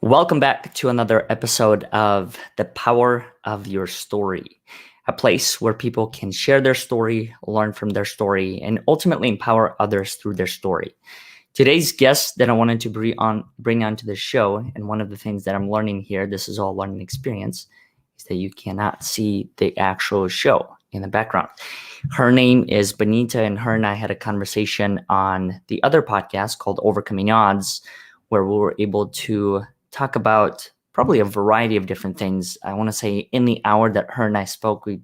Welcome back to another episode of The Power of Your Story, a place where people can share their story, learn from their story, and ultimately empower others through their story. Today's guest that I wanted to bring onto the show, and one of the things that I'm learning here, this is all learning experience, is that you cannot see the actual show in the background. Her name is Benita, and her and I had a conversation on the other podcast called Overcoming Odds, where we were able to talk about probably a variety of different things. I want to say in the hour that her and I spoke, we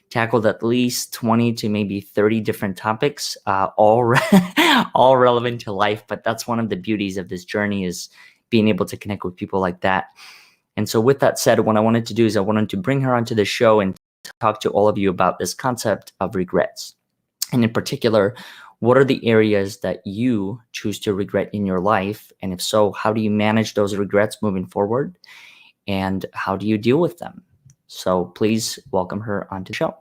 tackled at least 20 to maybe 30 different topics, all relevant to life. But that's one of the beauties of this journey, is being able to connect with people like that. And so with that said, what I wanted to do is I wanted to bring her onto the show and talk to all of you about this concept of regrets. And in particular, what are the areas that you choose to regret in your life? And if so, how do you manage those regrets moving forward? And how do you deal with them? So please welcome her onto the show.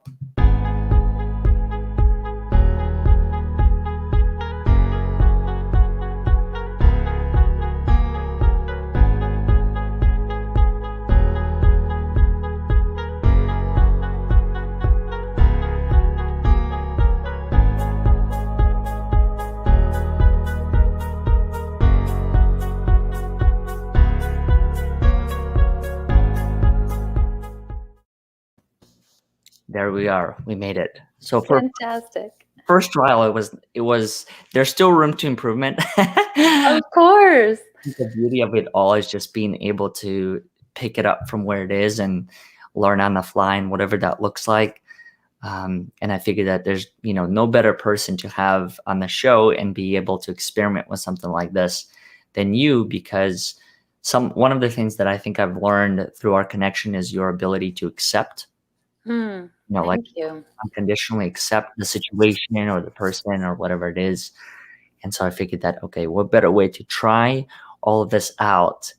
There we are. We made it. So for Fantastic. first trial, it was there's still room to improvement. Of course. The beauty of it all is just being able to pick it up from where it is and learn on the fly, and whatever that looks like. And I figure that there's no better person to have on the show and be able to experiment with something like this than you, because one of the things that I think I've learned through our connection is your ability to accept. Thank you. Unconditionally accept the situation or the person or whatever it is. And so I figured that, okay, what better way to try all of this out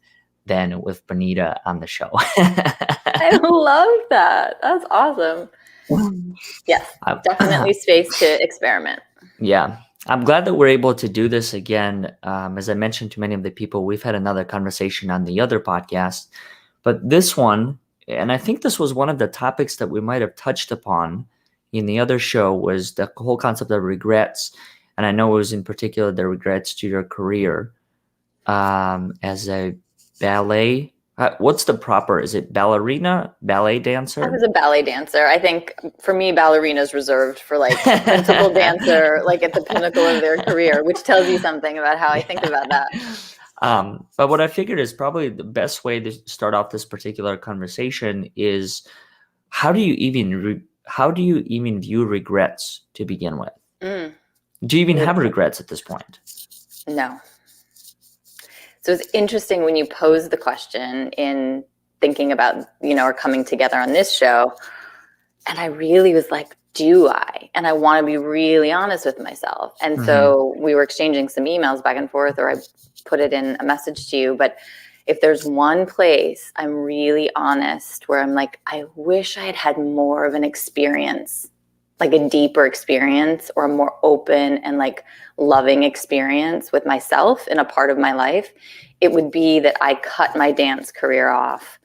than with Benita on the show? I love that. That's awesome. Yes, definitely space to experiment. Yeah. I'm glad that we're able to do this again. As I mentioned to many of the people, we've had another conversation on the other podcast, but this one, and I think this was one of the topics that we might have touched upon in the other show, was the whole concept of regrets. And I know it was in particular the regrets to your career as a ballet. What's the proper? Is it ballet dancer? I was a ballet dancer. I think for me, ballerina is reserved for like principal dancer, like at the pinnacle of their career, which tells you something about how I think about that. But what I figured is probably the best way to start off this particular conversation is, how do you even view regrets to begin with? Do you even have regrets at this point? No. So it's interesting when you pose the question in thinking about, our coming together on this show. And I really was like, do I? And I want to be really honest with myself. And so we were exchanging some emails back and forth, or I put it in a message to you. But if there's one place I'm really honest, where I'm like, I wish I had had more of an experience, like a deeper experience, or a more open and like loving experience with myself in a part of my life, it would be that I cut my dance career off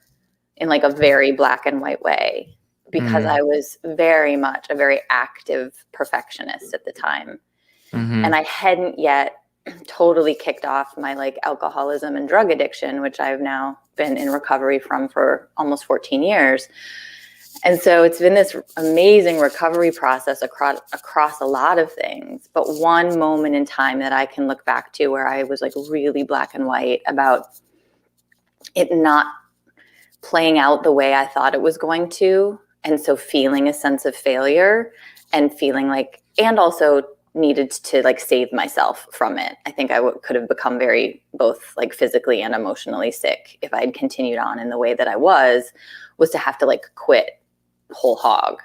in like a very black and white way, because I was very much a very active perfectionist at the time. And I hadn't yet totally kicked off my like alcoholism and drug addiction, which I've now been in recovery from for almost 14 years. And so it's been this amazing recovery process across a lot of things. But one moment in time that I can look back to where I was like really black and white about it not playing out the way I thought it was going to. And so feeling a sense of failure and feeling like, and also needed to like save myself from it. I think I could have become very both like physically and emotionally sick if I had continued on in the way that I was to have to like quit whole hog.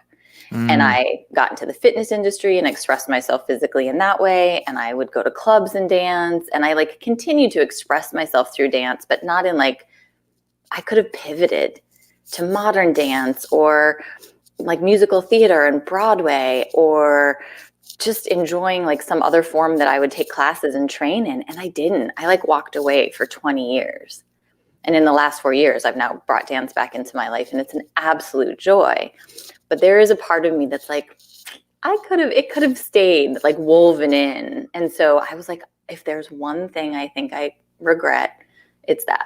And I got into the fitness industry and expressed myself physically in that way. And I would go to clubs and dance. And I like continued to express myself through dance, but not in like, I could have pivoted to modern dance or like musical theater and Broadway, or just enjoying like some other form that I would take classes and train in. And I didn't. I like walked away for 20 years. And in the last 4 years, I've now brought dance back into my life, and it's an absolute joy. But there is a part of me that's like, it could have stayed like woven in. And so I was like, if there's one thing I think I regret, it's that.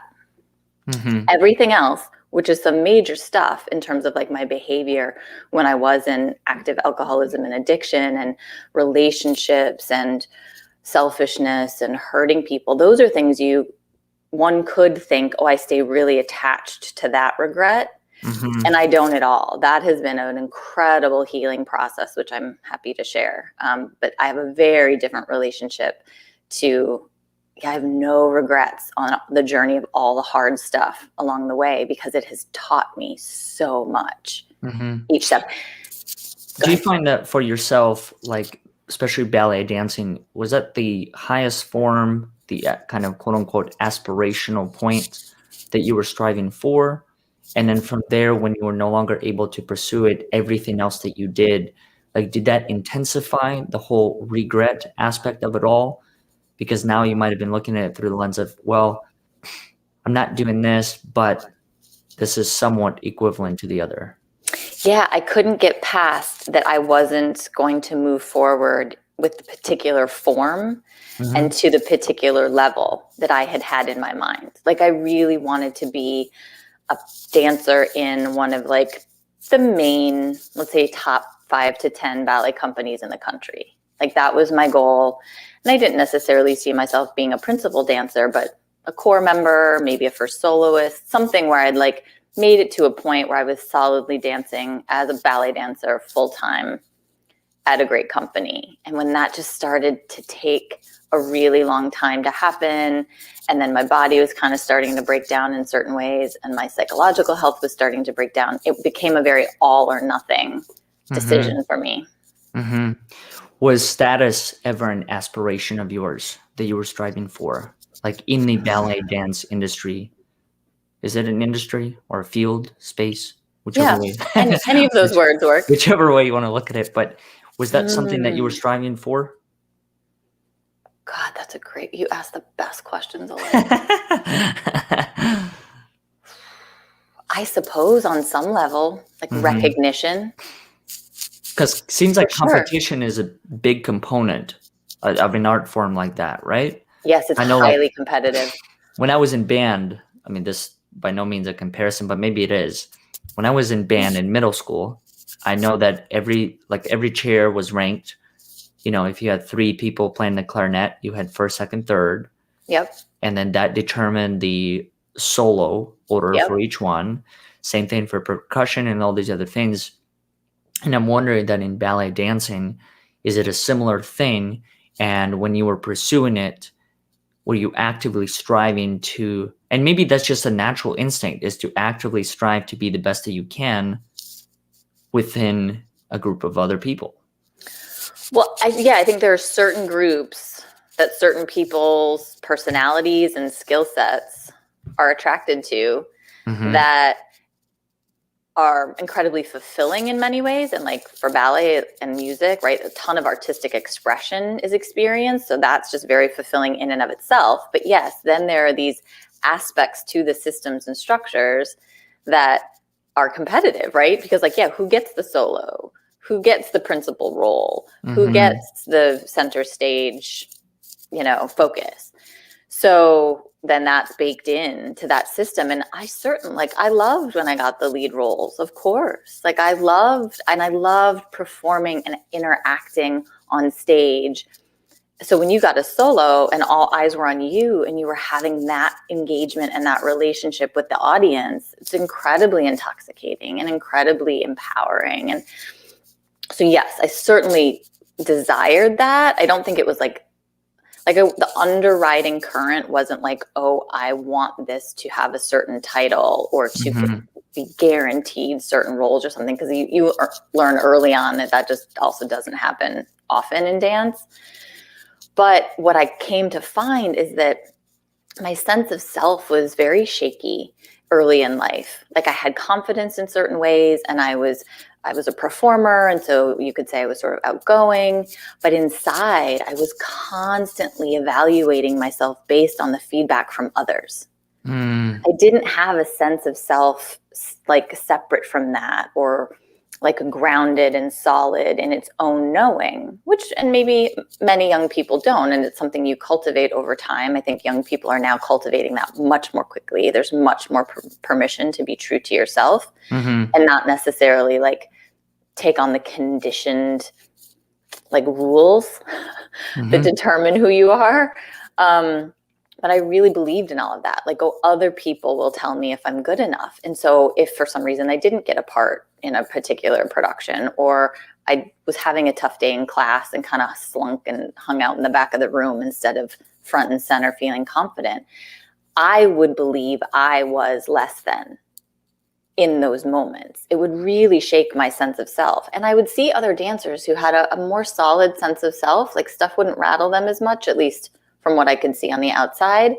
Mm-hmm. Everything else, which is some major stuff in terms of like my behavior when I was in active alcoholism and addiction and relationships and selfishness and hurting people. Those are things one could think, oh, I stay really attached to that regret. Mm-hmm. And I don't at all. That has been an incredible healing process, which I'm happy to share. But I have a very different relationship to, I have no regrets on the journey of all the hard stuff along the way, because it has taught me so much each step. Do you find that for yourself, like especially ballet dancing, was that the highest form, the kind of quote unquote aspirational point that you were striving for? And then from there, when you were no longer able to pursue it, everything else that you did, like, did that intensify the whole regret aspect of it all? Because now you might have been looking at it through the lens of, well, I'm not doing this, but this is somewhat equivalent to the other. Yeah, I couldn't get past that I wasn't going to move forward with the particular form and to the particular level that I had in my mind. Like, I really wanted to be a dancer in one of like the main, let's say, top 5 to 10 ballet companies in the country. Like, that was my goal. And I didn't necessarily see myself being a principal dancer, but a core member, maybe a first soloist, something where I'd like made it to a point where I was solidly dancing as a ballet dancer full-time at a great company. And when that just started to take a really long time to happen, and then my body was kind of starting to break down in certain ways, and my psychological health was starting to break down, it became a very all or nothing decision for me. Mm-hmm. Was status ever an aspiration of yours that you were striving for? Like in the ballet dance industry? Is it an industry or a field, space? Whichever way. Any of those words work. Whichever way you want to look at it. But was that something that you were striving for? God, that's you asked the best questions, Oleg. I suppose on some level, like recognition. Because it seems like competition is a big component of an art form like that, right? Yes, it's highly competitive. When I was in band, I mean, this by no means a comparison, but maybe it is. When I was in band in middle school, I know that every chair was ranked. You know, if you had 3 people playing the clarinet, you had first, second, third. Yep. And then that determined the solo order for each one. Same thing for percussion and all these other things. And I'm wondering that in ballet dancing, is it a similar thing? And when you were pursuing it, were you actively striving to, and maybe that's just a natural instinct, is to actively strive to be the best that you can within a group of other people? Well, I think there are certain groups that certain people's personalities and skill sets are attracted to that are incredibly fulfilling in many ways. And like for ballet and music, right, a ton of artistic expression is experienced. So that's just very fulfilling in and of itself. But yes, then there are these aspects to the systems and structures that are competitive, right? Because like, yeah, who gets the solo? Who gets the principal role? Who gets the center stage, focus? So then that's baked into that system. And I loved when I got the lead roles, of course. Like I loved performing and interacting on stage So when you got a solo and all eyes were on you and you were having that engagement and that relationship with the audience, it's incredibly intoxicating and incredibly empowering. And so, yes, I certainly desired that. I don't think it was the underwriting current wasn't like, oh, I want this to have a certain title or to be guaranteed certain roles or something. Because you learn early on that just also doesn't happen often in dance. But what I came to find is that my sense of self was very shaky early in life. Like I had confidence in certain ways and I was a performer, and so you could say I was sort of outgoing, but inside I was constantly evaluating myself based on the feedback from others. I didn't have a sense of self like separate from that, or like grounded and solid in its own knowing, and maybe many young people don't. And it's something you cultivate over time. I think young people are now cultivating that much more quickly. There's much more permission to be true to yourself and not necessarily like take on the conditioned like rules that determine who you are. But I really believed in all of that. Like, oh, other people will tell me if I'm good enough. And so if for some reason I didn't get a part in a particular production, or I was having a tough day in class and kind of slunk and hung out in the back of the room instead of front and center feeling confident, I would believe I was less than in those moments. It would really shake my sense of self. And I would see other dancers who had a more solid sense of self, like stuff wouldn't rattle them as much, at least from what I could see on the outside.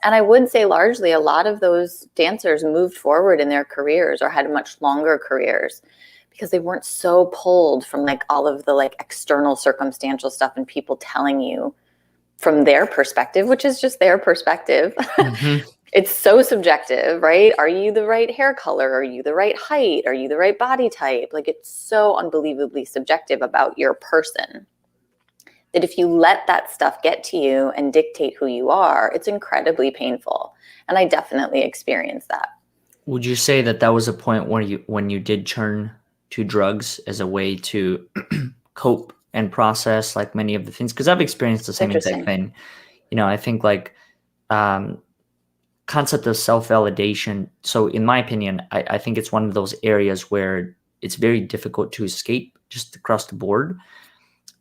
And I would say largely a lot of those dancers moved forward in their careers or had much longer careers because they weren't so pulled from like all of the like external circumstantial stuff and people telling you from their perspective, which is just their perspective. It's so subjective, right? Are you the right hair color? Are you the right height? Are you the right body type? Like it's so unbelievably subjective about your person that if you let that stuff get to you and dictate who you are, it's incredibly painful. And I definitely experienced that. Would you say that was a point when you did turn to drugs as a way to cope and process like many of the things? Because I've experienced the same exact thing. You know, I think like concept of self-validation. So in my opinion, I think it's one of those areas where it's very difficult to escape just across the board.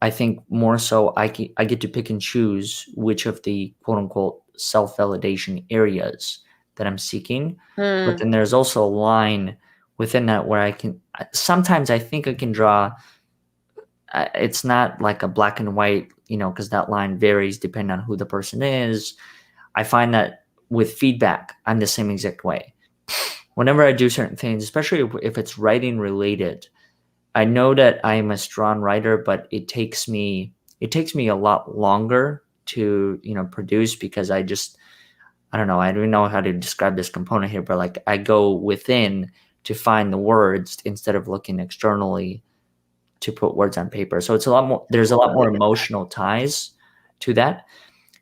I think more so I get to pick and choose which of the quote unquote self-validation areas that I'm seeking. But then there's also a line within that where sometimes I think I can draw, it's not like a black and white, you know, because that line varies depending on who the person is. I find that with feedback, I'm the same exact way. Whenever I do certain things, especially if it's writing related, I know that I'm a strong writer, but it takes me a lot longer to, you know, produce because I don't know. I don't know how to describe this component here, but like I go within to find the words instead of looking externally to put words on paper. So it's a lot more, there's a lot more emotional ties to that.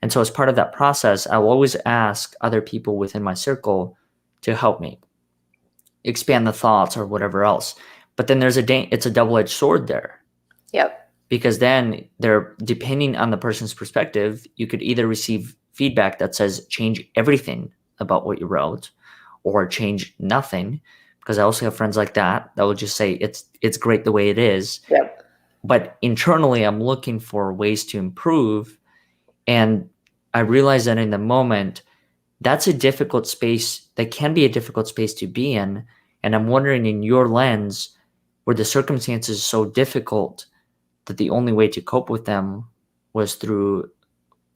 And so as part of that process, I will always ask other people within my circle to help me expand the thoughts or whatever else. But then it's a double-edged sword there. Yep. Because then depending on the person's perspective, you could either receive feedback that says change everything about what you wrote or change nothing. Because I also have friends like that will just say it's great the way it is. Yep. But internally, I'm looking for ways to improve. And I realize that in the moment, that's a difficult space. That can be a difficult space to be in. And I'm wondering, in your lens, were the circumstances so difficult that the only way to cope with them was through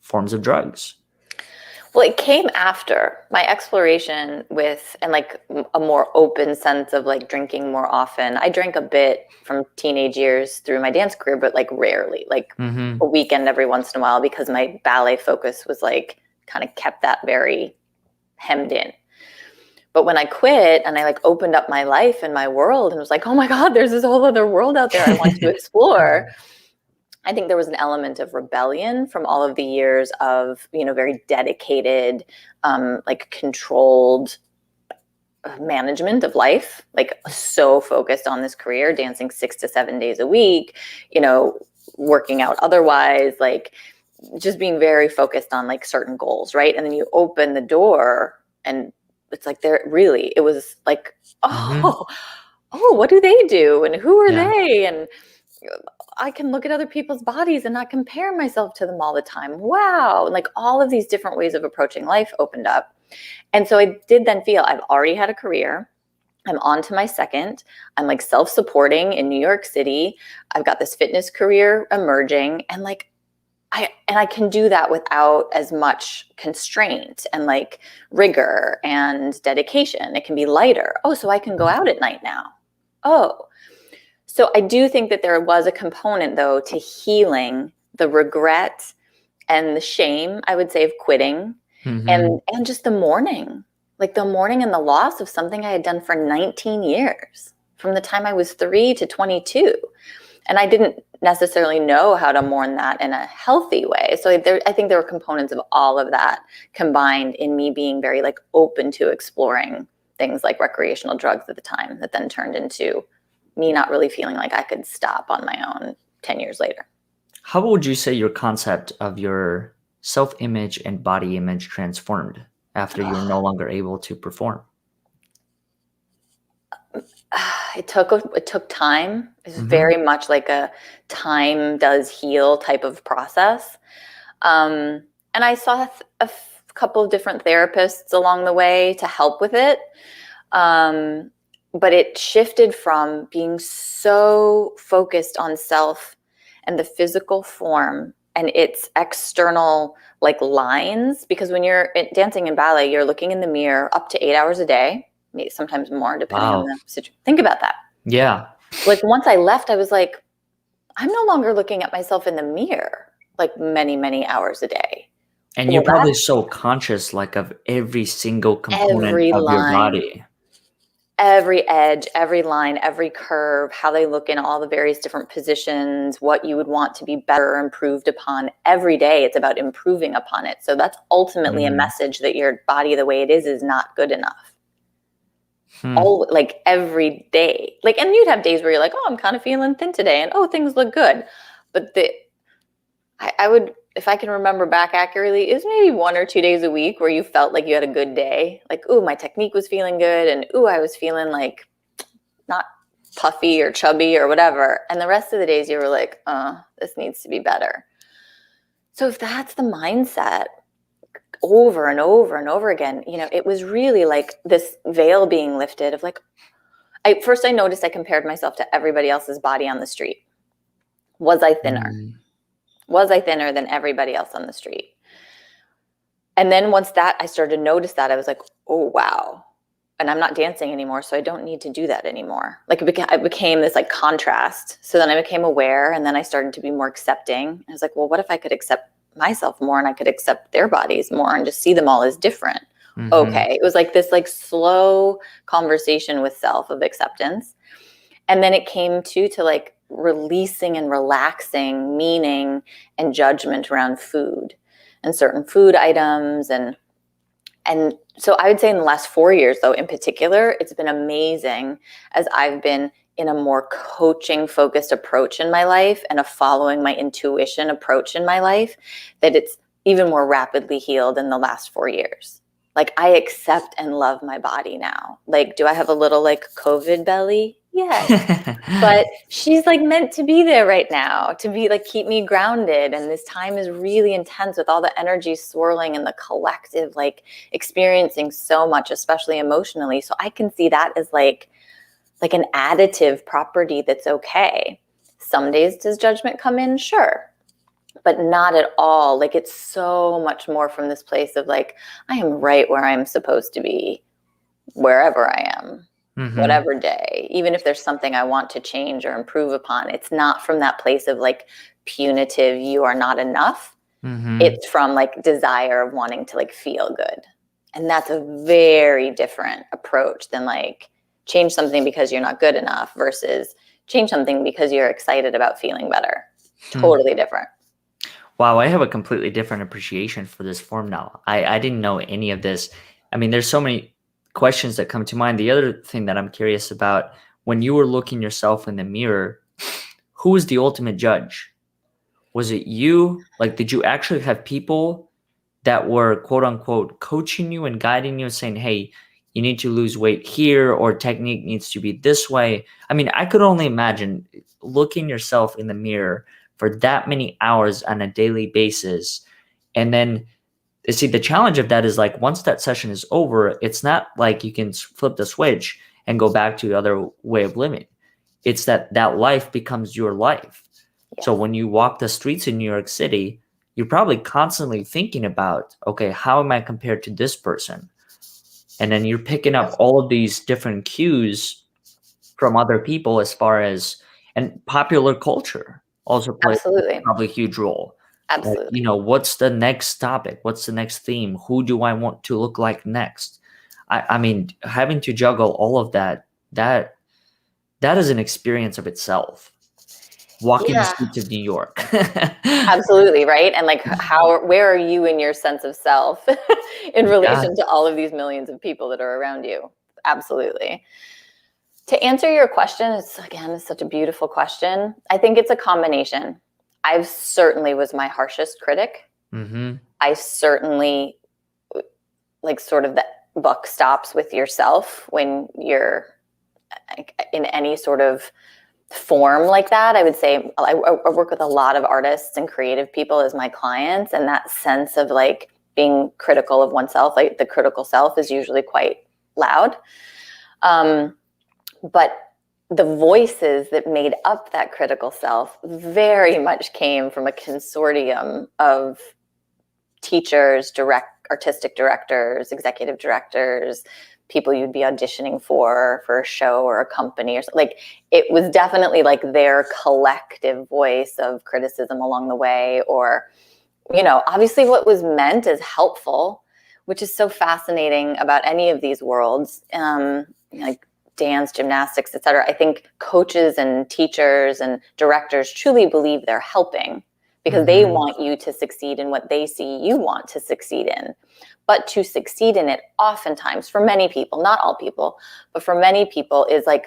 forms of drugs? Well, it came after my exploration with, and like a more open sense of like drinking more often. I drank a bit from teenage years through my dance career, but like rarely, like a weekend every once in a while, because my ballet focus was like kind of kept that very hemmed in. But when I quit and I like opened up my life and my world and was like, oh my God, there's this whole other world out there I want to explore. I think there was an element of rebellion from all of the years of, you know, very dedicated, like controlled management of life, like so focused on this career, dancing 6 to 7 days a week, you know, working out otherwise, like just being very focused on like certain goals, right? And then you open the door and it's like it was like, oh, what do they do? And who are they? And I can look at other people's bodies and not compare myself to them all the time. Wow. And like all of these different ways of approaching life opened up. And so I did then feel I've already had a career. I'm on to my second. I'm like self-supporting in New York City. I've got this fitness career emerging, and like I can do that without as much constraint and like rigor and dedication. It can be lighter. Oh, so I can go out at night now. Oh, so I do think that there was a component though to healing the regret and the shame, I would say, of quitting, and just the mourning, like the mourning and the loss of something I had done for 19 years, from the time I was 3 to 22. And I didn't necessarily know how to mourn that in a healthy way. So I think there were components of all of that combined in me being very like open to exploring things like recreational drugs at the time, that then turned into me not really feeling like I could stop on my own 10 years later. How would you say your concept of your self-image and body image transformed after you were no longer able to perform? It took time. It's very much like a time does heal type of process. And I saw a couple of different therapists along the way to help with it. But it shifted from being so focused on self and the physical form and its external like lines, because when you're dancing in ballet, you're looking in the mirror up to 8 hours a day, maybe sometimes more depending on the situation. Think about that. Yeah. Like once I left, I was like, I'm no longer looking at myself in the mirror like many, many hours a day. And you're probably so conscious like of every single component of your body. Every edge, every line, every curve, how they look in all the various different positions, what you would want to be better improved upon every day. It's about improving upon it. So that's ultimately a message that your body, the way it is not good enough. All like every day. Like, and you'd have days where you're like, oh, I'm kind of feeling thin today, and oh, things look good. But I would, if I can remember back accurately, it was maybe 1 or 2 days a week where you felt like you had a good day. Like, ooh, my technique was feeling good. And ooh, I was feeling like not puffy or chubby or whatever. And the rest of the days you were like, this needs to be better. So if that's the mindset over and over and over again, it was really like this veil being lifted of like, first I noticed I compared myself to everybody else's body on the street. Was I thinner? Was I thinner than everybody else on the street? And then once that I started to notice that, I was like, oh, wow. And I'm not dancing anymore, so I don't need to do that anymore. Like it became this like contrast. So then I became aware, and then I started to be more accepting. I was like, well, what if I could accept myself more, and I could accept their bodies more and just see them all as different? Okay. It was like this like slow conversation with self of acceptance. And then it came to like releasing and relaxing meaning and judgment around food and certain food items. And so I would say in the last 4 years, though, in particular, it's been amazing as I've been in a more coaching focused approach in my life and a following my intuition approach in my life, that it's even more rapidly healed in the last 4 years. Like I accept and love my body now. Like, do I have a little like COVID belly? Yes. But she's like meant to be there right now to be like, keep me grounded. And this time is really intense with all the energy swirling and the collective, like experiencing so much, especially emotionally. So I can see that as like an additive property that's okay. Some days does judgment come in? Sure. But not at all. Like it's so much more from this place of like, I am right where I'm supposed to be, wherever I am, whatever day, even if there's something I want to change or improve upon. It's not from that place of like punitive, you are not enough. It's from like desire of wanting to like feel good. And that's a very different approach than like change something because you're not good enough versus change something because you're excited about feeling better. Totally different. Wow, I have a completely different appreciation for this form now. I didn't know any of this. I mean, there's so many questions that come to mind. The other thing that I'm curious about, when you were looking yourself in the mirror, who was the ultimate judge? Was it you? Like, did you actually have people that were quote unquote coaching you and guiding you and saying, hey, you need to lose weight here, or technique needs to be this way? I mean, I could only imagine looking yourself in the mirror for that many hours on a daily basis. And then you see, the challenge of that is like once that session is over, it's not like you can flip the switch and go back to the other way of living. It's that life becomes your life. Yes. So when you walk the streets in New York City, you're probably constantly thinking about, okay, how am I compared to this person? And then you're picking up all of these different cues from other people as far as, and popular culture also plays Absolutely. probably a huge role. Like, Absolutely. you know, what's the next topic? What's the next theme? Who do I want to look like next? I mean, having to juggle all of that is an experience of itself. Walking the Yeah, streets of New York. absolutely. Right. And like, where are you in your sense of self in Yeah. relation to all of these millions of people that are around you? Absolutely. To answer your question, it's such a beautiful question. I think it's a combination. I certainly was my harshest critic. Mm-hmm. I certainly, like, sort of the buck stops with yourself when you're in any sort of form like that. I would say I work with a lot of artists and creative people as my clients, and that sense of like being critical of oneself, like the critical self, is usually quite loud. But the voices that made up that critical self very much came from a consortium of teachers, artistic directors, executive directors, people you'd be auditioning for a show or a company or something. Like, it was definitely like their collective voice of criticism along the way, or, you know, obviously what was meant as helpful, which is so fascinating about any of these worlds, like dance, gymnastics, etc. I think coaches and teachers and directors truly believe they're helping because they want you to succeed in what they see you want to succeed in. But to succeed in it, oftentimes, for many people, not all people, but for many people, is like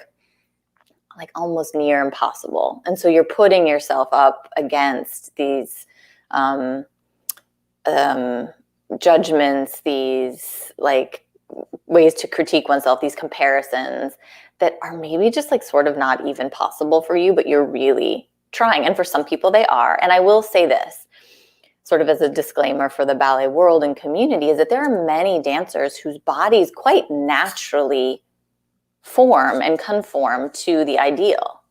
almost near impossible. And so you're putting yourself up against these judgments, these like ways to critique oneself, these comparisons that are maybe just like sort of not even possible for you, but you're really trying. And for some people they are. And I will say this, sort of as a disclaimer for the ballet world and community, is that there are many dancers whose bodies quite naturally form and conform to the ideal.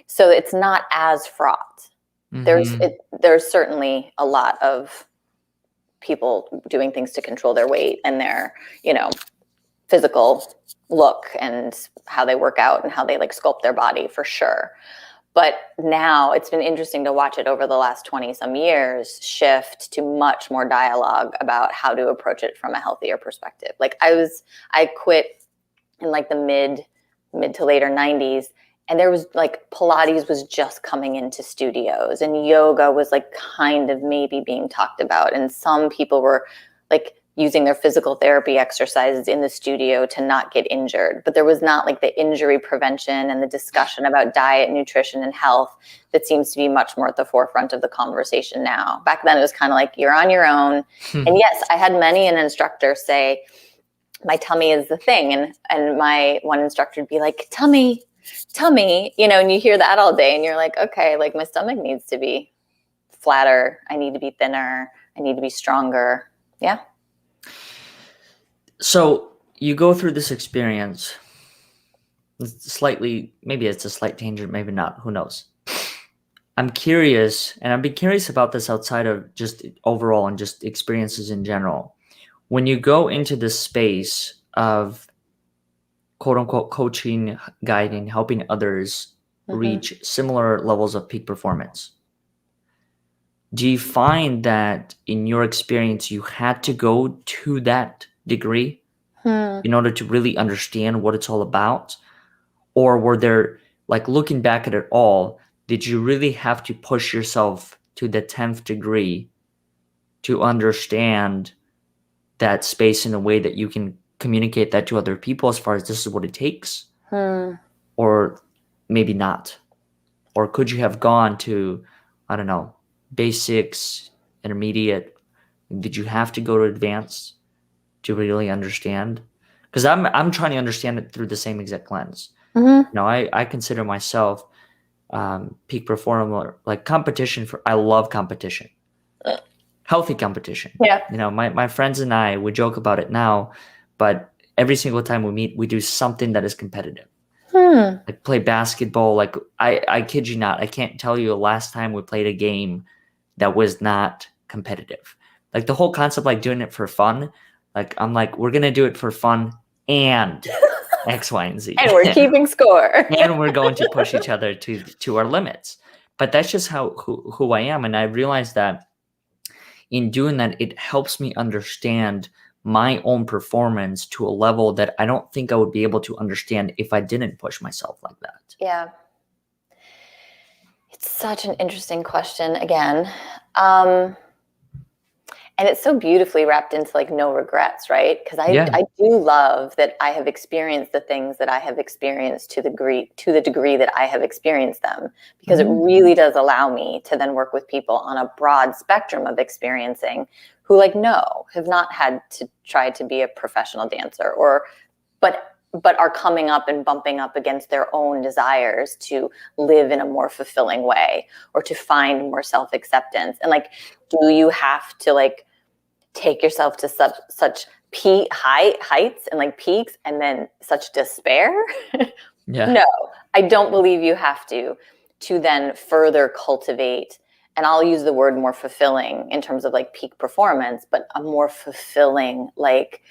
So it's not as fraught. There's certainly a lot of people doing things to control their weight and their, you know, physical look and how they work out and how they like sculpt their body, for sure. But now it's been interesting to watch it over the last 20 some years shift to much more dialogue about how to approach it from a healthier perspective. Like I quit in like the mid to later 90s, and there was like Pilates was just coming into studios, and yoga was like kind of maybe being talked about, and some people were like using their physical therapy exercises in the studio to not get injured. But there was not like the injury prevention and the discussion about diet, nutrition, and health that seems to be much more at the forefront of the conversation now. Back then it was kind of like, you're on your own. And yes, I had many an instructor say, my tummy is the thing. And my one instructor would be like, tummy, you know, and you hear that all day and you're like, okay, like my stomach needs to be flatter. I need to be thinner. I need to be stronger. Yeah. So you go through this experience. Maybe it's a slight tangent, maybe not. Who knows? I'm curious, and I'd be curious about this outside of just overall and just experiences in general. When you go into this space of quote unquote coaching, guiding, helping others reach similar levels of peak performance, do you find that in your experience you had to go to that degree in order to really understand what it's all about? Or were there, like looking back at it all, did you really have to push yourself to the 10th degree to understand that space in a way that you can communicate that to other people as far as this is what it takes? Or maybe not? Or could you have gone to, I don't know, basics, intermediate? Did you have to go to advanced to really understand? Because I'm trying to understand it through the same exact lens. Mm-hmm. I consider myself peak performer, like competition I love competition, healthy competition. Yeah. My friends and I, we joke about it now, but every single time we meet, we do something that is competitive. Hmm. Like play basketball. Like I kid you not, I can't tell you the last time we played a game that was not competitive. Like the whole concept, like doing it for fun. Like I'm like, we're gonna do it for fun and X, Y, and Z. And we're keeping score. And we're going to push each other to our limits. But that's just who I am. And I realized that in doing that, it helps me understand my own performance to a level that I don't think I would be able to understand if I didn't push myself like that. Yeah. It's such an interesting question again. And it's so beautifully wrapped into like no regrets, right? Because Yeah. I do love that I have experienced the things that I have experienced to the degree that I have experienced them, because it really does allow me to then work with people on a broad spectrum of experiencing who have not had to try to be a professional dancer but are coming up and bumping up against their own desires to live in a more fulfilling way or to find more self-acceptance. And like, do you have to like take yourself to such heights and like peaks and then such despair? Yeah. No, I don't believe you have to then further cultivate, and I'll use the word more fulfilling in terms of like peak performance, but a more fulfilling, like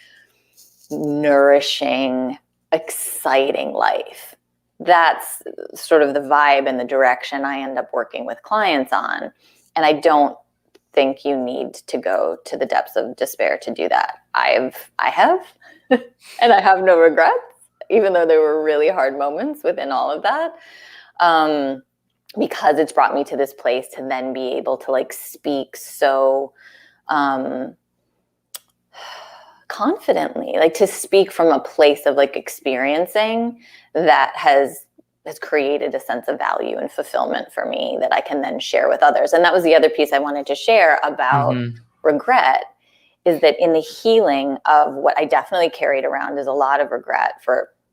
nourishing, exciting life. That's sort of the vibe and the direction I end up working with clients on. And I don't think you need to go to the depths of despair to do that. I have, and I have no regrets, even though there were really hard moments within all of that. Because it's brought me to this place to then be able to like speak so confidently, like to speak from a place of like experiencing that has created a sense of value and fulfillment for me that I can then share with others. And that was the other piece I wanted to share about regret, is that in the healing of what I definitely carried around is a lot of regret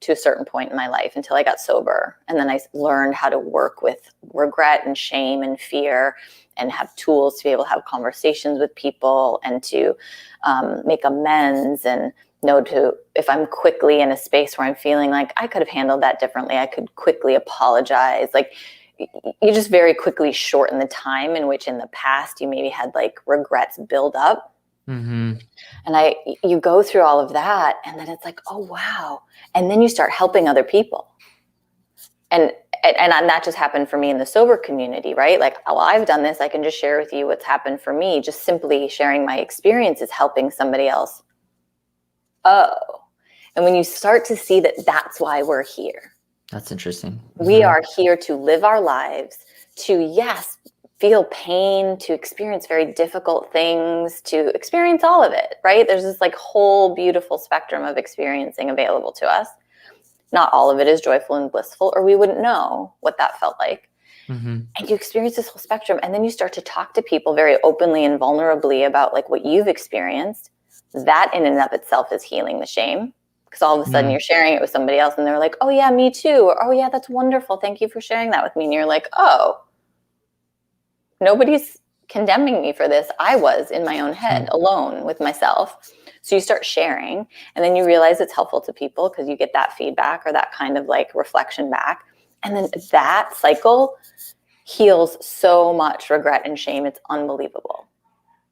to a certain point in my life until I got sober. And then I learned how to work with regret and shame and fear and have tools to be able to have conversations with people and to make amends and know if I'm quickly in a space where I'm feeling like I could have handled that differently, I could quickly apologize. Like you just very quickly shorten the time in which in the past you maybe had like regrets build up. And you go through all of that and then it's like, oh, wow. And then you start helping other people. And that just happened for me in the sober community, right? Like, well, I've done this. I can just share with you what's happened for me. Just simply sharing my experience is helping somebody else. Oh, and when you start to see that that's why we're here. That's interesting. We are here to live our lives, to, yes, feel pain, to experience very difficult things, to experience all of it, right? There's this like whole beautiful spectrum of experiencing available to us. Not all of it is joyful and blissful, or we wouldn't know what that felt like. And you experience this whole spectrum, and then you start to talk to people very openly and vulnerably about like what you've experienced. That in and of itself is healing the shame, because all of a sudden you're sharing it with somebody else and they're like, oh yeah, me too. Or, oh yeah, that's wonderful. Thank you for sharing that with me. And you're like, oh, nobody's condemning me for this. I was in my own head alone with myself. So you start sharing, and then you realize it's helpful to people because you get that feedback or that kind of like reflection back. And then that cycle heals so much regret and shame. It's unbelievable.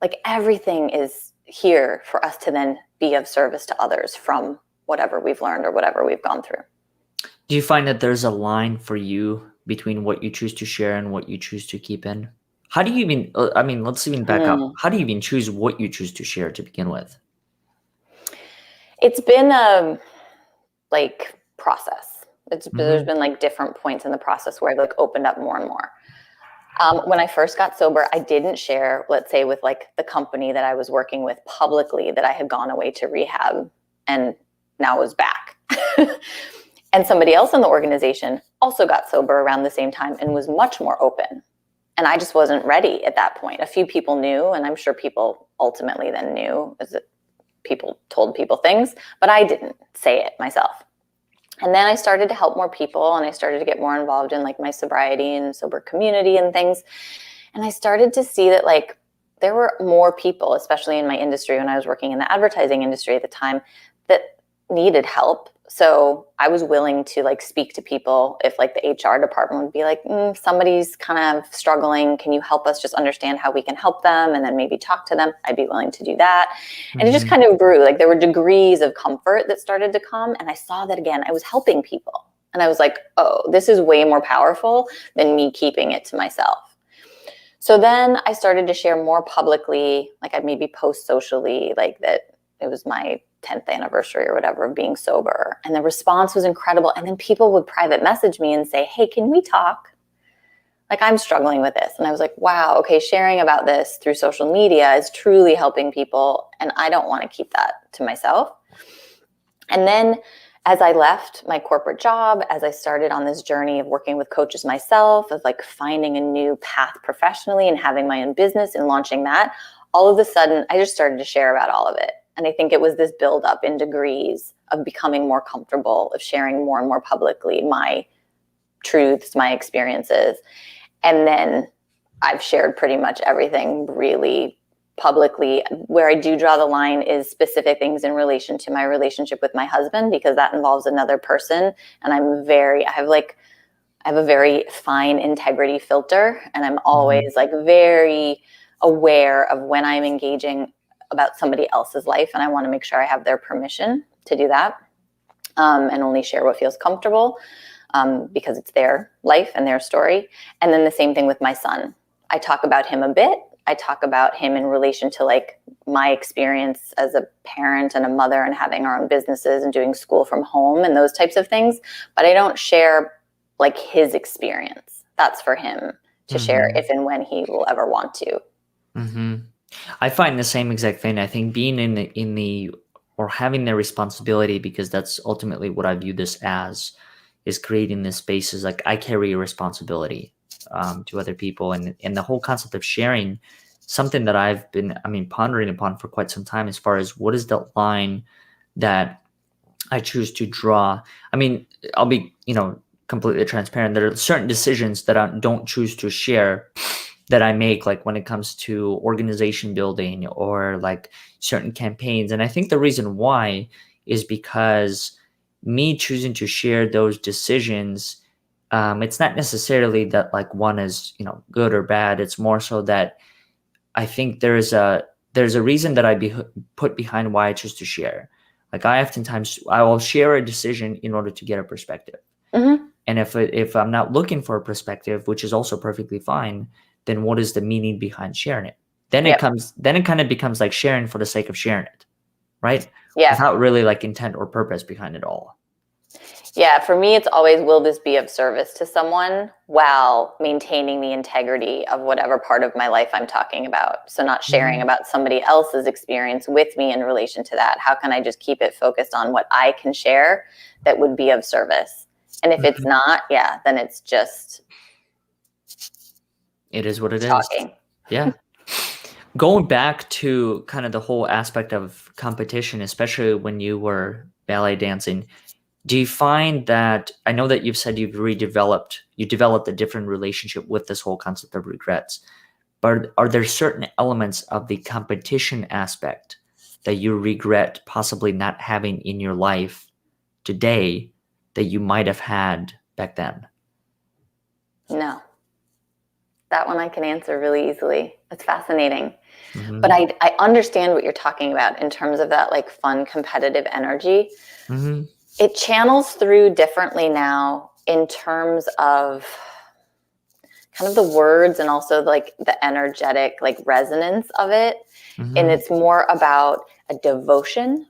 Like everything is here for us to then be of service to others from whatever we've learned or whatever we've gone through. Do you find that there's a line for you between what you choose to share and what you choose to keep in? How do you even, let's even back up. How do you even choose what you choose to share to begin with? It's been a like process. There's been like different points in the process where I've like opened up more and more. When I first got sober, I didn't share, let's say, with like the company that I was working with publicly that I had gone away to rehab and now was back. And somebody else in the organization also got sober around the same time and was much more open. And I just wasn't ready at that point. A few people knew, and I'm sure people ultimately then knew, as people told people things, but I didn't say it myself. And then I started to help more people, and I started to get more involved in like my sobriety and sober community and things. And I started to see that like there were more people, especially in my industry when I was working in the advertising industry at the time, that needed help. So I was willing to like speak to people if like the HR department would be like, somebody's kind of struggling. Can you help us just understand how we can help them? And then maybe talk to them. I'd be willing to do that. And it just kind of grew. Like there were degrees of comfort that started to come. And I saw that again, I was helping people. And I was like, oh, this is way more powerful than me keeping it to myself. So then I started to share more publicly, like I'd maybe post socially, like that it was my 10th anniversary or whatever of being sober. And the response was incredible. And then people would private message me and say, hey, can we talk? Like I'm struggling with this. And I was like, wow, okay, sharing about this through social media is truly helping people. And I don't want to keep that to myself. And then as I left my corporate job, as I started on this journey of working with coaches myself, of like finding a new path professionally and having my own business and launching that, all of a sudden I just started to share about all of it. And I think it was this buildup in degrees of becoming more comfortable, of sharing more and more publicly my truths, my experiences. And then I've shared pretty much everything really publicly. Where I do draw the line is specific things in relation to my relationship with my husband, because that involves another person. And I have a very fine integrity filter. And I'm always like very aware of when I'm engaging about somebody else's life. And I want to make sure I have their permission to do that, and only share what feels comfortable, because it's their life and their story. And then the same thing with my son. I talk about him a bit. I talk about him in relation to like my experience as a parent and a mother and having our own businesses and doing school from home and those types of things. But I don't share like his experience. That's for him to share if and when he will ever want to. I find the same exact thing. I think being in the or having the responsibility, because that's ultimately what I view this as, is creating this space is like I carry a responsibility to other people, and the whole concept of sharing, something that I've been pondering upon for quite some time, as far as what is the line that I choose to draw. I mean, I'll be completely transparent. There are certain decisions that I don't choose to share that I make, like when it comes to organization building or like certain campaigns. And I think the reason why is because me choosing to share those decisions, it's not necessarily that like one is, good or bad. It's more so that I think there's a reason that I put behind why I choose to share. Like I will share a decision in order to get a perspective. And if I'm not looking for a perspective, which is also perfectly fine, then what is the meaning behind sharing it? Then it kind of becomes like sharing for the sake of sharing it, right? Yeah. Without really like intent or purpose behind it all. Yeah, for me, it's always, will this be of service to someone while maintaining the integrity of whatever part of my life I'm talking about? So not sharing about somebody else's experience with me in relation to that. How can I just keep it focused on what I can share that would be of service? And if it's not, then it's just... It is what it talking. is. Yeah. Going back to kind of the whole aspect of competition, especially when you were ballet dancing, do you find that, I know that you've said you developed a different relationship with this whole concept of regrets, but are there certain elements of the competition aspect that you regret possibly not having in your life today that you might have had back then? No. That one I can answer really easily. It's fascinating. But I understand what you're talking about in terms of that like fun competitive energy. It channels through differently now in terms of kind of the words and also like the energetic like resonance of it. And it's more about a devotion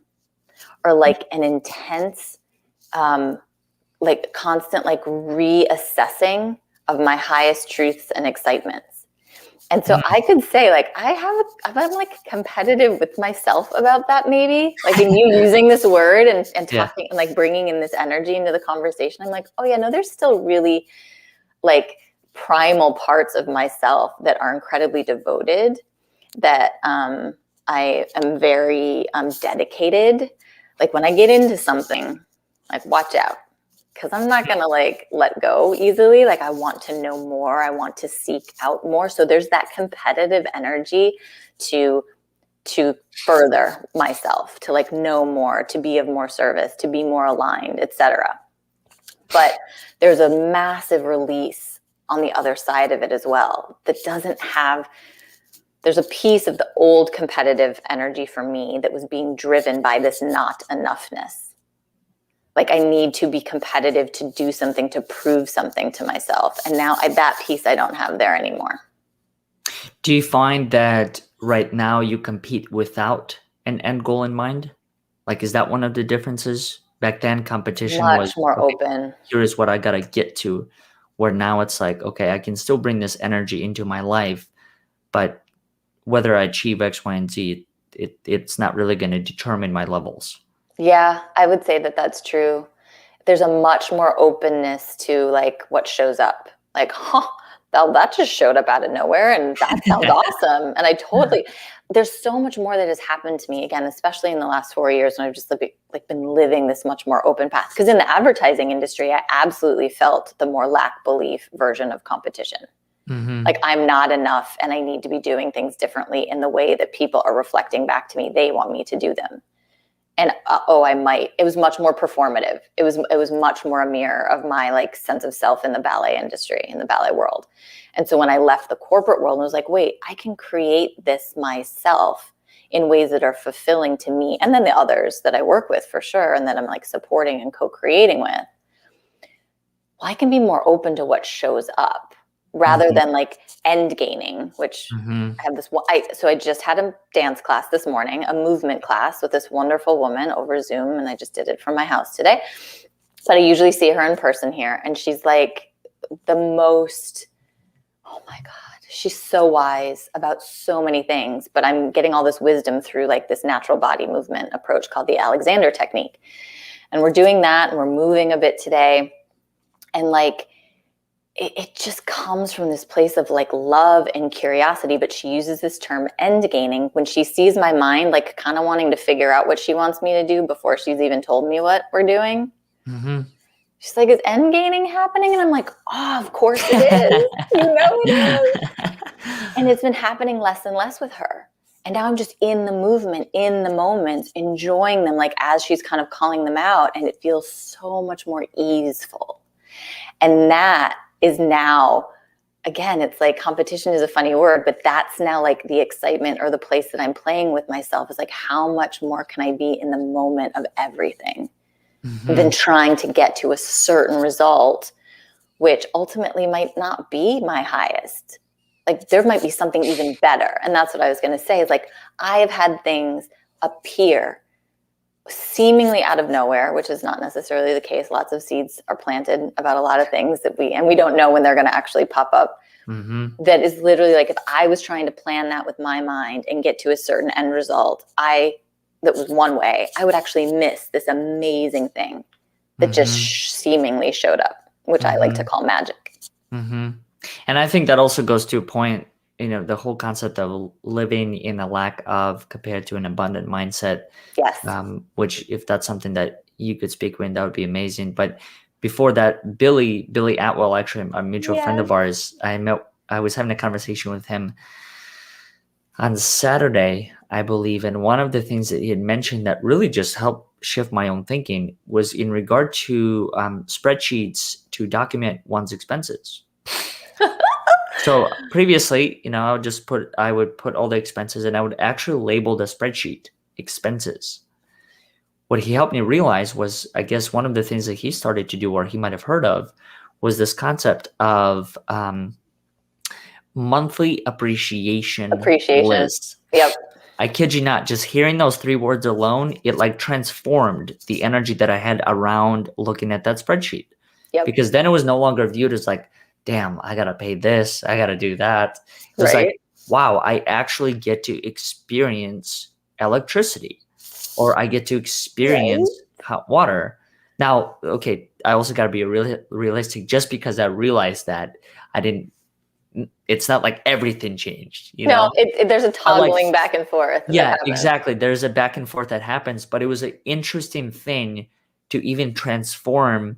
or like an intense, like constant like reassessing of my highest truths and excitements. And so I could say like, I'm like competitive with myself about that maybe, like in you using this word and talking and like bringing in this energy into the conversation. I'm like, oh yeah, no, there's still really like primal parts of myself that are incredibly devoted, that I am very dedicated. Like when I get into something, like watch out, because I'm not gonna like let go easily. Like I want to know more. I want to seek out more. So there's that competitive energy to further myself, to like know more, to be of more service, to be more aligned, etc. But there's a massive release on the other side of it as well that doesn't have, there's a piece of the old competitive energy for me that was being driven by this not enoughness. Like I need to be competitive to do something, to prove something to myself. And now that piece I don't have there anymore. Do you find that right now you compete without an end goal in mind? Like, is that one of the differences? Back then, competition was, Much more okay, open. here is what I got to get to. Where now it's like, okay, I can still bring this energy into my life, but whether I achieve X, Y, and Z, it's not really going to determine my levels. Yeah, I would say that that's true. There's a much more openness to like what shows up. Like, huh, that just showed up out of nowhere and that sounds awesome. And there's so much more that has happened to me, again, especially in the last 4 years when I've just like been living this much more open path. Because in the advertising industry, I absolutely felt the more lack belief version of competition. Mm-hmm. Like I'm not enough and I need to be doing things differently in the way that people are reflecting back to me. They want me to do them. And I might. It was much more performative. It was much more a mirror of my like sense of self in the ballet industry, in the ballet world. And so when I left the corporate world, I was like, wait, I can create this myself in ways that are fulfilling to me, and then the others that I work with for sure, and that I'm like supporting and co-creating with. Well, I can be more open to what shows up rather Mm-hmm. than like end gaining, which Mm-hmm. I have this one. So I just had a dance class this morning, a movement class with this wonderful woman over Zoom, and I just did it from my house today. But I usually see her in person here, and she's like the most, oh my God, she's so wise about so many things. But I'm getting all this wisdom through like this natural body movement approach called the Alexander technique. And we're doing that, and we're moving a bit today. And like, it just comes from this place of like love and curiosity, but she uses this term end gaining when she sees my mind like kind of wanting to figure out what she wants me to do before she's even told me what we're doing. Mm-hmm. She's like, is end gaining happening? And I'm like, oh, of course it is. You know it is. And it's been happening less and less with her. And now I'm just in the movement, in the moments, enjoying them like as she's kind of calling them out. And it feels so much more easeful. And that is now, again, it's like competition is a funny word, but that's now like the excitement or the place that I'm playing with myself is like, how much more can I be in the moment of everything than trying to get to a certain result, which ultimately might not be my highest. Like there might be something even better. And that's what I was going to say is like, I've had things appear seemingly out of nowhere, which is not necessarily the case. Lots of seeds are planted about a lot of things that we don't know when they're going to actually pop up. Mm-hmm. That is literally like if I was trying to plan that with my mind and get to a certain end result, that was one way, I would actually miss this amazing thing that just seemingly showed up, which I like to call magic. Mm-hmm. And I think that also goes to a point, the whole concept of living in a lack of compared to an abundant mindset. Yes. Which if that's something that you could speak with, that would be amazing. But before that, Billy Atwell, actually a mutual friend of ours, I was having a conversation with him on Saturday, I believe. And one of the things that he had mentioned that really just helped shift my own thinking was in regard to spreadsheets to document one's expenses. So previously, I would put all the expenses and I would actually label the spreadsheet expenses. What he helped me realize was, I guess one of the things that he started to do or he might have heard of was this concept of monthly appreciation list. Yep. I kid you not, just hearing those 3 words alone, it like transformed the energy that I had around looking at that spreadsheet. Yep. Because then it was no longer viewed as like, damn, I got to pay this, I got to do that. It was like, wow, I actually get to experience electricity or I get to experience hot water. Now, okay, I also got to be realistic. Just because I realized that, I didn't. It's not like everything changed, you No, know. there's a But like, toggling back and forth that yeah, happens. exactly. There's a back and forth that happens, but it was an interesting thing to even transform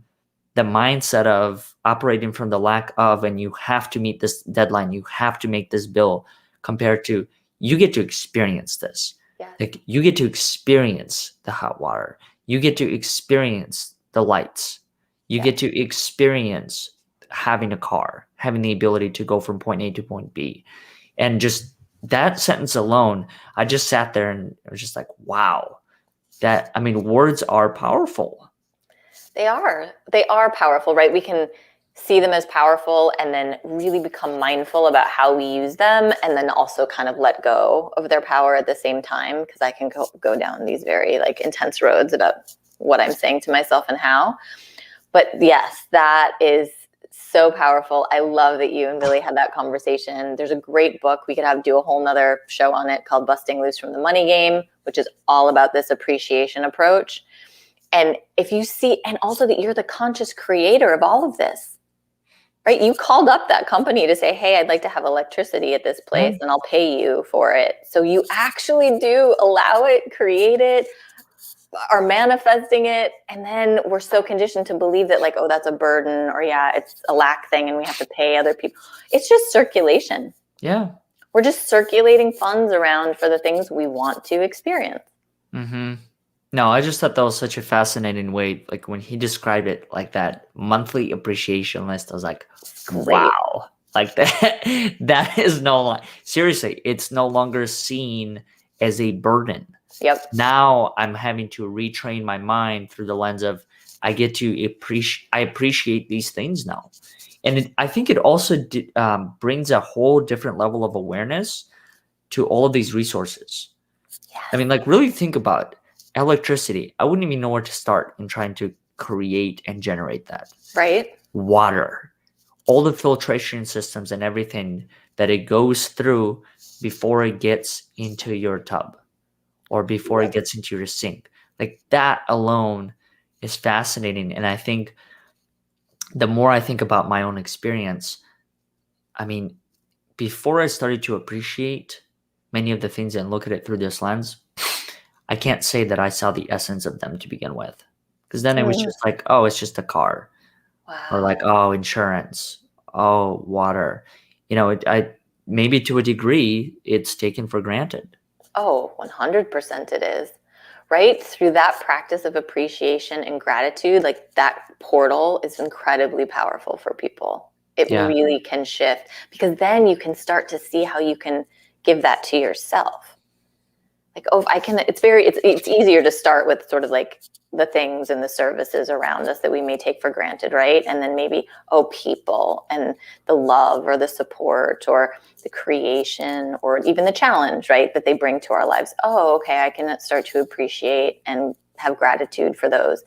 the mindset of operating from the lack of, and you have to meet this deadline, you have to make this bill, compared to you get to experience this. Yes. Like you get to experience the hot water, you get to experience the lights, you Yes. get to experience having a car, having the ability to go from point A to point B. And just that sentence alone, I just sat there and I was just like, wow, that, I mean, words are powerful. They are. They are powerful, right? We can see them as powerful and then really become mindful about how we use them, and then also kind of let go of their power at the same time, because I can go down these very like intense roads about what I'm saying to myself and how. But yes, that is so powerful. I love that you and Billy had that conversation. There's a great book. We could do a whole nother show on it called Busting Loose from the Money Game, which is all about this appreciation approach. And if you see, and also that you're the conscious creator of all of this, right? You called up that company to say, hey, I'd like to have electricity at this place and I'll pay you for it. So you actually do allow it, create it, are manifesting it. And then we're so conditioned to believe that like, oh, that's a burden, or yeah, it's a lack thing and we have to pay other people. It's just circulation. Yeah. We're just circulating funds around for the things we want to experience. Mm-hmm. No, I just thought that was such a fascinating way. Like when he described it like that monthly appreciation list, I was like, Great. wow, like that, that is seriously, it's no longer seen as a burden. Yep. Now I'm having to retrain my mind through the lens of I get to appreciate these things now. And I think it also brings a whole different level of awareness to all of these resources. Yes. I mean, like really think about electricity. I wouldn't even know where to start in trying to create and generate that. Right. Water, all the filtration systems and everything that it goes through before it gets into your tub or before it gets into your sink. Like that alone is fascinating. And I think the more I think about my own experience, I mean, before I started to appreciate many of the things and look at it through this lens, I can't say that I saw the essence of them to begin with. Because then it was just like, oh, it's just a car. Wow. Or like, oh, insurance. Oh, water. You know, I maybe to a degree, it's taken for granted. Oh, 100% it is. Right? Through that practice of appreciation and gratitude, like that portal is incredibly powerful for people. It really can shift, because then you can start to see how you can give that to yourself. Like, oh, I can, it's easier to start with sort of like the things and the services around us that we may take for granted, right? And then maybe, oh, people and the love or the support or the creation or even the challenge, right, that they bring to our lives. Oh, okay, I can start to appreciate and have gratitude for those.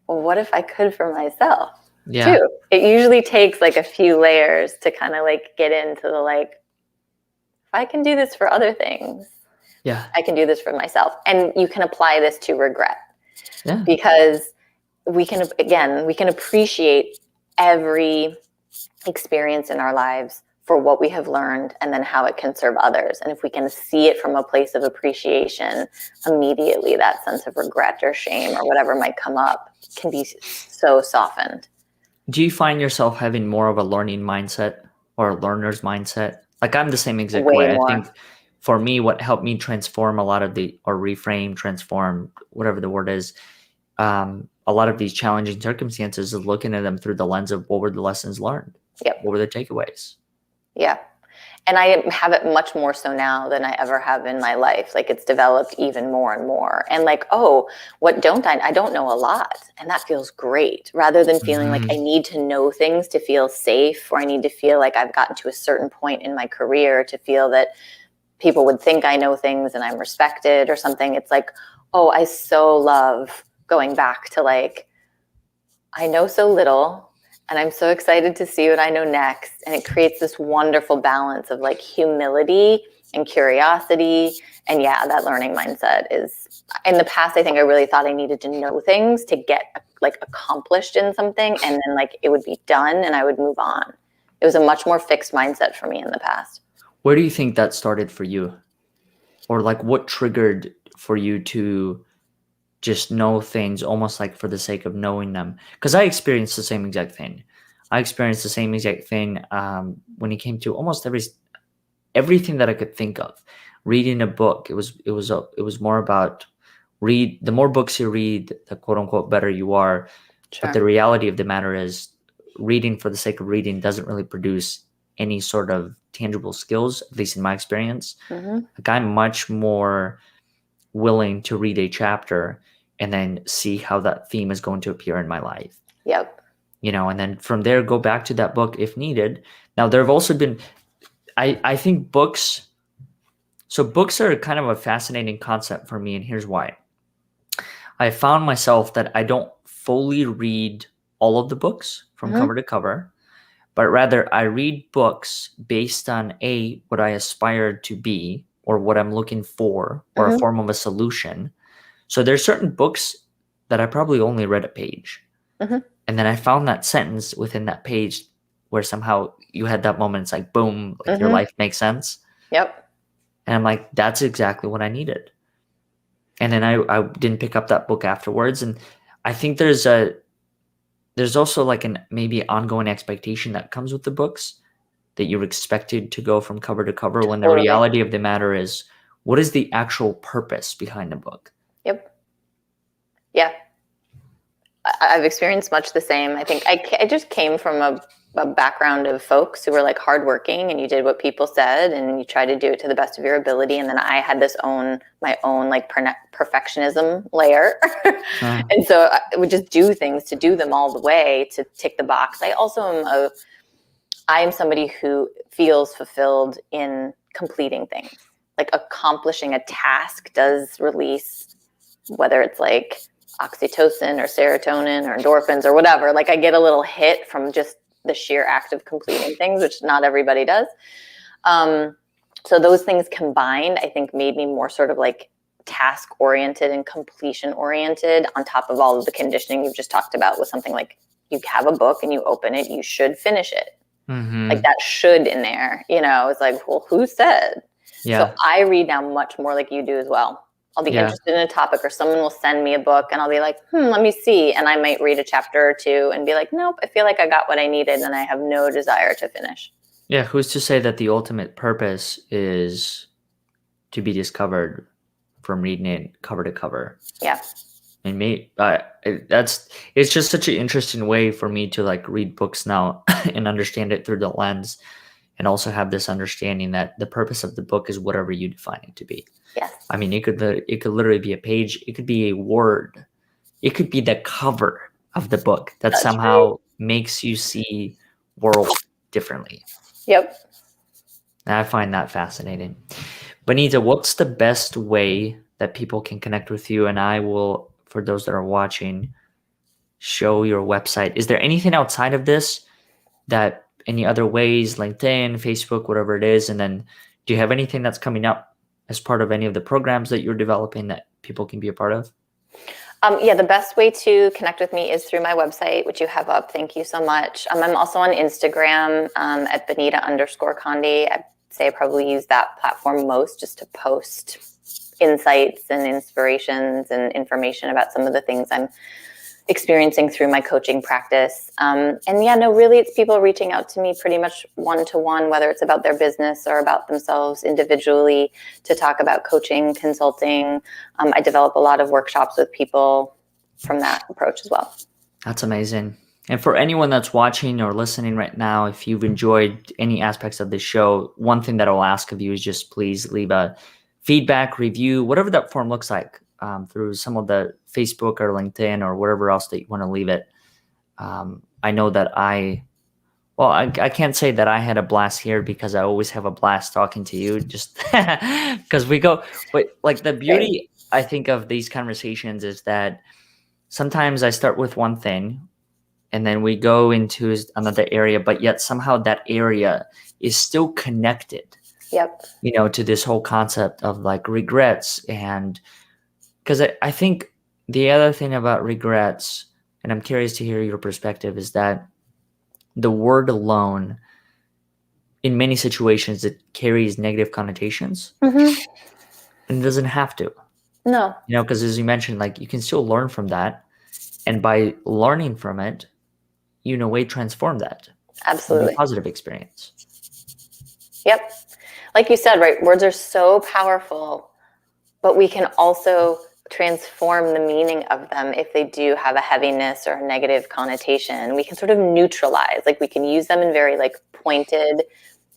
Well, what if I could for myself too? It usually takes like a few layers to kind of like get into the like, if I can do this for other things, I can do this for myself. And you can apply this to regret, because we can appreciate every experience in our lives for what we have learned and then how it can serve others. And if we can see it from a place of appreciation, immediately that sense of regret or shame or whatever might come up can be so softened. Do you find yourself having more of a learning mindset or a learner's mindset? Like I'm the same exact way. I think for me, what helped me transform a lot of or reframe, transform, whatever the word is, a lot of these challenging circumstances is looking at them through the lens of what were the lessons learned? What were the takeaways? Yeah. And I have it much more so now than I ever have in my life. Like it's developed even more and more. And like, oh, what don't I don't know a lot. And that feels great, rather than feeling like I need to know things to feel safe, or I need to feel like I've gotten to a certain point in my career to feel that people would think I know things and I'm respected or something. It's like, oh, I so love going back to like, I know so little and I'm so excited to see what I know next. And it creates this wonderful balance of like humility and curiosity. And yeah, that learning mindset is, in the past, I think I really thought I needed to know things to get like accomplished in something, and then like it would be done and I would move on. It was a much more fixed mindset for me in the past. Where do you think that started for you? Or like what triggered for you to just know things almost like for the sake of knowing them? Because I experienced the same exact thing. I experienced the same exact thing when it came to almost everything that I could think of. Reading a book, it was more about the more books you read, the quote unquote better you are. Sure. But the reality of the matter is, reading for the sake of reading doesn't really produce any sort of tangible skills, at least in my experience. Mm-hmm. Like I'm much more willing to read a chapter and then see how that theme is going to appear in my life. Yep. And then from there, go back to that book if needed. Now, there have also been, I think books are kind of a fascinating concept for me, and here's why. I found myself that I don't fully read all of the books from Mm-hmm. cover to cover, but rather I read books based on what I aspire to be or what I'm looking for or a Mm-hmm. form of a solution. So there's certain books that I probably only read a page. Mm-hmm. And then I found that sentence within that page where somehow you had that moment. It's like, boom, like your Mm-hmm. life makes sense. Yep. And I'm like, that's exactly what I needed. And then I didn't pick up that book afterwards. And I think there's also like an maybe ongoing expectation that comes with the books that you're expected to go from cover to cover, when the Totally. reality of the matter is, what is the actual purpose behind the book? Yep. Yeah. I've experienced much the same. I think I just came from a background of folks who were like hardworking, and you did what people said and you tried to do it to the best of your ability. And then I had my own like perfectionism layer. And so I would just do things to do them all the way to tick the box. I also am somebody who feels fulfilled in completing things. Like accomplishing a task does release, whether it's like oxytocin or serotonin or endorphins or whatever. Like I get a little hit from just the sheer act of completing things, which not everybody does. So those things combined, I think, made me more sort of like task oriented and completion oriented, on top of all of the conditioning you've just talked about, with something like you have a book and you open it, you should finish it. Mm-hmm. Like that should in there, it's like, well, who said? Yeah. So I read now much more like you do as well. I'll be interested in a topic, or someone will send me a book and I'll be like, let me see. And I might read a chapter or two and be like, nope, I feel like I got what I needed and I have no desire to finish. Yeah. Who's to say that the ultimate purpose is to be discovered from reading it cover to cover? Yeah. And it's just such an interesting way for me to like read books now and understand it through the lens, and also have this understanding that the purpose of the book is whatever you define it to be. Yes. I mean, it could literally be a page. It could be a word. It could be the cover of the book that That's somehow right. makes you see world differently. Yep. And I find that fascinating. Benita, what's the best way that people can connect with you? And I will, for those that are watching, show your website. Is there anything outside of this, that any other ways, LinkedIn, Facebook, whatever it is? And then do you have anything that's coming up as part of any of the programs that you're developing that people can be a part of? Yeah, the best way to connect with me is through my website, which you have up. Thank you so much. I'm also on Instagram at Benita_Condi. I'd say I probably use that platform most, just to post insights and inspirations and information about some of the things I'm experiencing through my coaching practice. Really, it's people reaching out to me pretty much one-to-one, whether it's about their business or about themselves individually, to talk about coaching, consulting. I develop a lot of workshops with people from that approach as well. That's amazing. And for anyone that's watching or listening right now, if you've enjoyed any aspects of this show, one thing that I'll ask of you is just please leave a feedback, review, whatever that form looks like, through some of the Facebook or LinkedIn or wherever else that you want to leave it. I know that I can't say that I had a blast here, because I always have a blast talking to you, just because like the beauty, I think, of these conversations is that sometimes I start with one thing and then we go into another area, but yet somehow that area is still connected Yep. To this whole concept of like regrets. And because I think the other thing about regrets, and I'm curious to hear your perspective, is that the word alone, in many situations, it carries negative connotations, Mm-hmm. and it doesn't have to, No, because as you mentioned, like you can still learn from that. And by learning from it, in a way, transform that into a absolutely. positive experience. Yep. Like you said, right? Words are so powerful, but we can also transform the meaning of them if they do have a heaviness or a negative connotation. We can sort of neutralize, like we can use them in very like pointed,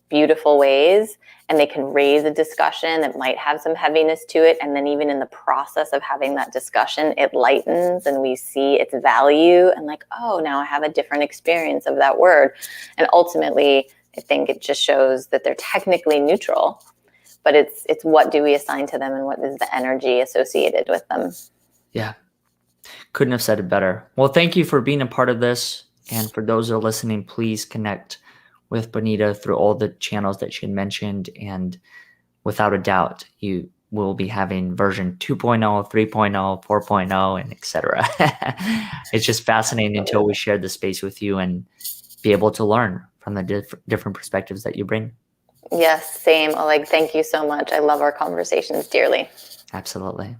beautiful ways, and they can raise a discussion that might have some heaviness to it. And then even in the process of having that discussion, it lightens and we see its value and like, oh, now I have a different experience of that word. And ultimately, I think it just shows that they're technically neutral, but it's what do we assign to them and what is the energy associated with them. Yeah. Couldn't have said it better. Well, thank you for being a part of this. And for those that are listening, please connect with Bonita through all the channels that she had mentioned. And without a doubt, you will be having version 2.0, 3.0, 4.0, and etc. It's just fascinating until we share the space with you and be able to learn from the different perspectives that you bring. Yes, same. Oleg, thank you so much. I love our conversations dearly. Absolutely.